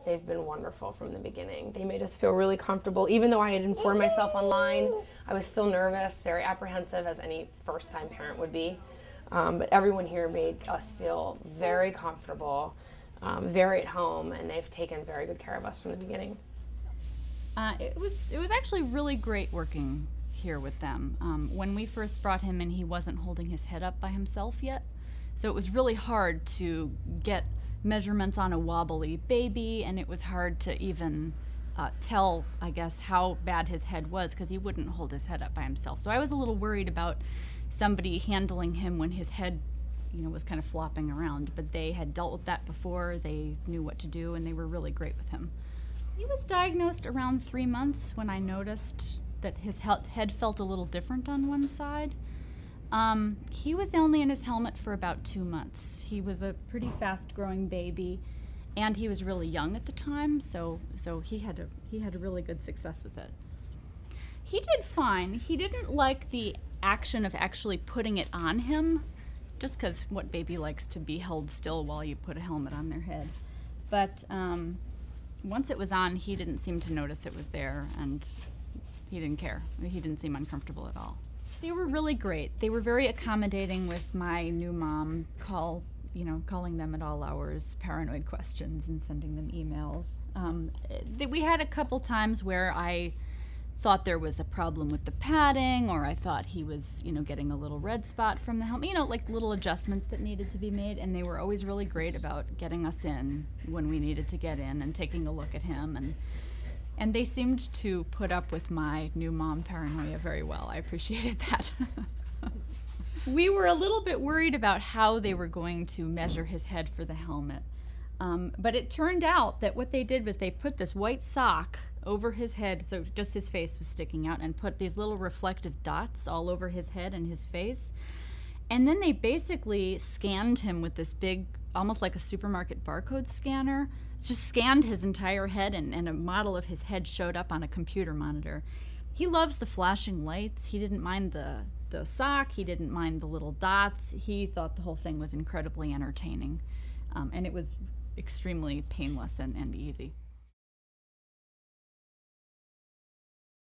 They've been wonderful from the beginning. They made us feel really comfortable. Even though I had informed myself online, I was still nervous, very apprehensive, as any first-time parent would be. But everyone here made us feel very comfortable, very at home, and they've taken very good care of us from the beginning. It was actually really great working here with them. When we first brought him in, he wasn't holding his head up by himself yet, so it was really hard to get measurements on a wobbly baby, and it was hard to even tell, I guess, how bad his head was, because he wouldn't hold his head up by himself. So I was a little worried about somebody handling him when his head, was kind of flopping around, but they had dealt with that before. They knew what to do, and they were really great with him. He was diagnosed around 3 months when I noticed that his head felt a little different on one side. He was only in his helmet for about 2 months. He was a pretty fast-growing baby, and he was really young at the time, so he had a really good success with it. He did fine. He didn't like the action of actually putting it on him, just because what baby likes to be held still while you put a helmet on their head. But once it was on, he didn't seem to notice it was there, and he didn't care. He didn't seem uncomfortable at all. They were really great. They were very accommodating with my new mom, calling them at all hours, paranoid questions, and sending them emails. We had a couple times where I thought there was a problem with the padding, or I thought he was, getting a little red spot from the helmet, like little adjustments that needed to be made, and they were always really great about getting us in when we needed to get in and taking a look at him, and they seemed to put up with my new mom paranoia very well. I appreciated that. We were a little bit worried about how they were going to measure his head for the helmet. But it turned out that what they did was they put this white sock over his head, so just his face was sticking out, and put these little reflective dots all over his head and his face. And then they basically scanned him with this big, almost like a supermarket barcode scanner. It's just scanned his entire head, and a model of his head showed up on a computer monitor. He loves the flashing lights. He didn't mind the sock. He didn't mind the little dots. He thought the whole thing was incredibly entertaining. And it was extremely painless and easy.